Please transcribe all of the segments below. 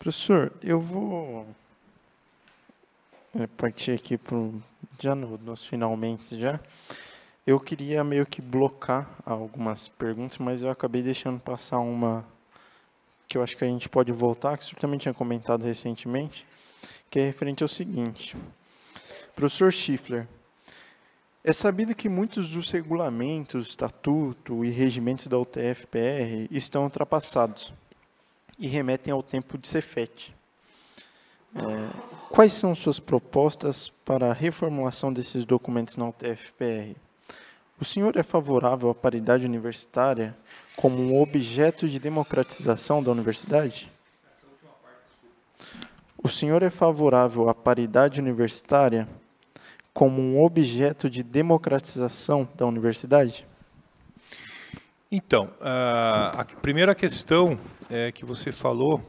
Professor, eu vou partir aqui já nos finalmente já. Eu queria meio que blocar algumas perguntas, mas eu acabei deixando passar uma que eu acho que a gente pode voltar, que o senhor também tinha comentado recentemente, que é referente ao seguinte. Professor Schiffler, é sabido que muitos dos regulamentos, estatuto e regimentos da UTF-PR estão ultrapassados e remetem ao tempo de Cefet. Quais são suas propostas para a reformulação desses documentos na UTF-PR? O senhor é favorável à paridade universitária como um objeto de democratização da universidade? O senhor é favorável à paridade universitária como um objeto de democratização da universidade? Então, a primeira questão que você falou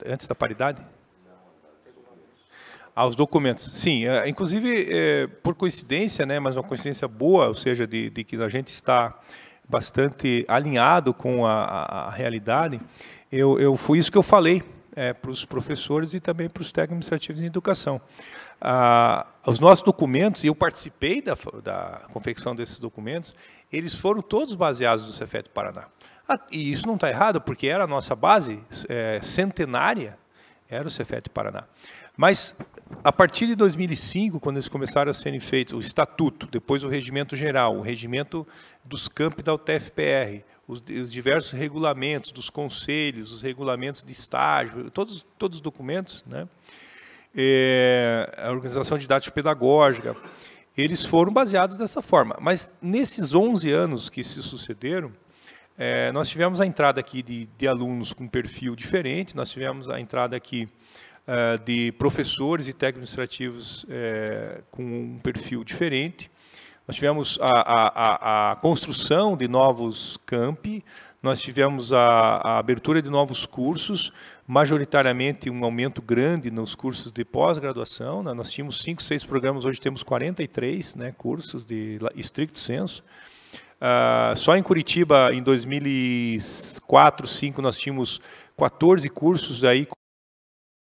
antes da paridade? Os documentos. Sim, inclusive, por coincidência, né, mas uma coincidência boa, ou seja, de que a gente está bastante alinhado com a realidade, foi isso que eu falei para os professores e também para os técnicos administrativos em educação. Os nossos documentos, e eu participei da confecção desses documentos, eles foram todos baseados no Cefet Paraná. E isso não está errado, porque era a nossa base centenária, era o Cefet Paraná. Mas, a partir de 2005, quando eles começaram a serem feitos, o Estatuto, depois o Regimento Geral, o Regimento dos Campi da UTF-PR, os diversos regulamentos dos conselhos, os regulamentos de estágio, todos os documentos, né? A organização didático-pedagógica, eles foram baseados dessa forma. Mas, nesses 11 anos que se sucederam, nós tivemos a entrada aqui de alunos com perfil diferente, nós tivemos a entrada aqui de professores e técnicos administrativos com um perfil diferente. Nós tivemos a construção de novos campi, nós tivemos a abertura de novos cursos, majoritariamente um aumento grande nos cursos de pós-graduação, né? Nós tínhamos 5, 6 programas, hoje temos 43, né, cursos de estricto sensu. Só em Curitiba, em 2004, 2005, nós tínhamos 14 cursos aí.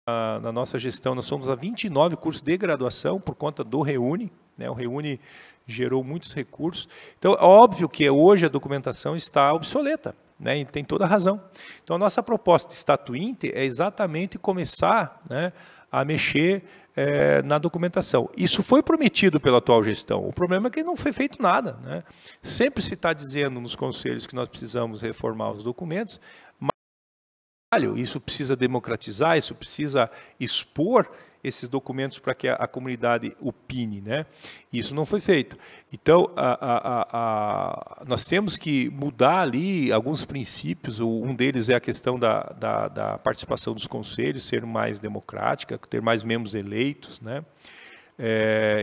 Na nossa gestão, nós somos a 29 cursos de graduação por conta do Reúne, né? O Reúne gerou muitos recursos. Então, é óbvio que hoje a documentação está obsoleta, né? E tem toda a razão. Então, a nossa proposta de Statuinte é exatamente começar, né, a mexer na documentação. Isso foi prometido pela atual gestão. O problema é que não foi feito nada, né? Sempre se está dizendo nos conselhos que nós precisamos reformar os documentos, isso precisa democratizar, isso precisa expor esses documentos para que a comunidade opine, né? Isso não foi feito. Então, nós temos que mudar ali alguns princípios, um deles é a questão da participação dos conselhos, ser mais democrática, ter mais membros eleitos, né?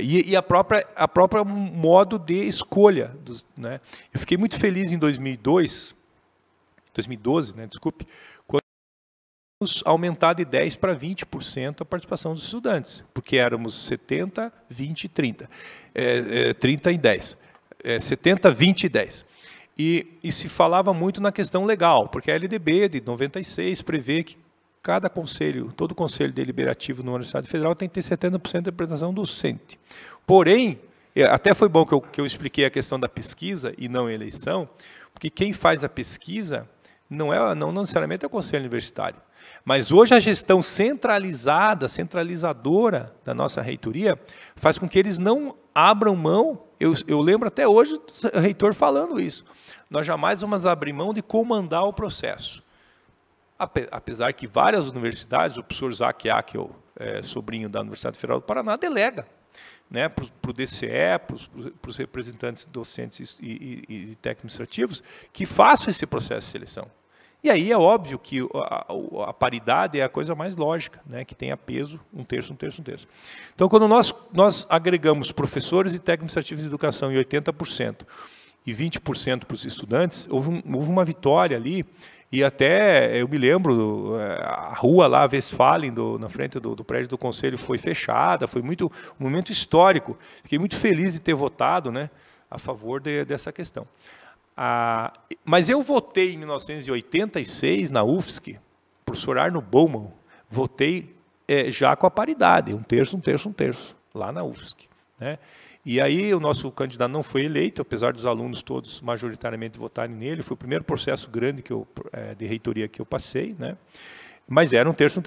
E a própria modo de escolha, né? Eu fiquei muito feliz em 2012, né, desculpe, aumentar de 10% para 20% a participação dos estudantes, porque éramos 70, 20 e 30. 30 e 10. 70, 20 e 10. E se falava muito na questão legal, porque a LDB de 96 prevê que cada conselho, todo conselho deliberativo na Universidade Federal tem que ter 70% de representação docente. Porém, até foi bom que eu expliquei a questão da pesquisa e não a eleição, porque quem faz a pesquisa não necessariamente é o conselho universitário. Mas hoje a gestão centralizadora da nossa reitoria faz com que eles não abram mão, eu lembro até hoje do reitor falando isso, nós jamais vamos abrir mão de comandar o processo. Apesar que várias universidades, o professor Zac Akel, sobrinho da Universidade Federal do Paraná, delega, né, para o DCE, para os representantes docentes e técnicos administrativos, que façam esse processo de seleção. E aí é óbvio que a paridade é a coisa mais lógica, né, que tenha peso, um terço, um terço, um terço. Então, quando nós agregamos professores e técnicos administrativos de educação em 80% e 20% para os estudantes, houve uma vitória ali, e até eu me lembro, a rua lá, Westfalen, na frente do prédio do Conselho, foi fechada, foi um momento histórico. Fiquei muito feliz de ter votado, né, a favor dessa questão. Mas eu votei em 1986 na UFSC, o professor Arno Bowman, votei já com a paridade, um terço, lá na UFSC, né? E aí o nosso candidato não foi eleito, apesar dos alunos todos majoritariamente votarem nele. Foi o primeiro processo grande de reitoria que eu passei, né? Mas era um terço.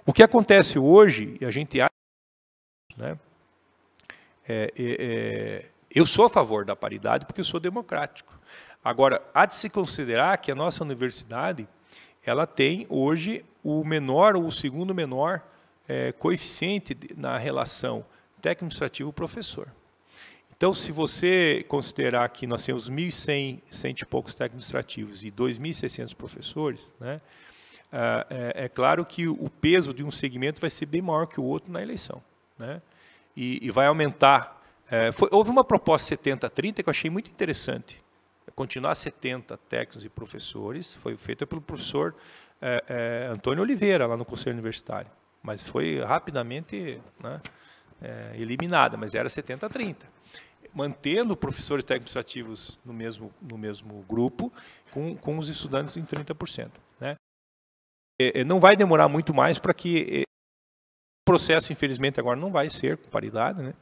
O que acontece hoje, e a gente acha, né? Eu sou a favor da paridade porque eu sou democrático. Agora, há de se considerar que a nossa universidade ela tem hoje o menor ou o segundo menor coeficiente na relação técnico-administrativo-professor. Então, se você considerar que nós temos 1.100, cento e poucos técnico-administrativos e 2.600 professores, né, é claro que o peso de um segmento vai ser bem maior que o outro na eleição, né, e vai aumentar. Houve uma proposta 70-30 que eu achei muito interessante. Continuar 70 técnicos e professores, foi feita pelo professor Antônio Oliveira, lá no Conselho Universitário, mas foi rapidamente, né, eliminada, mas era 70-30. Mantendo professores técnico-administrativos no mesmo grupo, com os estudantes em 30%. Né? Não vai demorar muito mais para que o processo, infelizmente, agora não vai ser com paridade, né?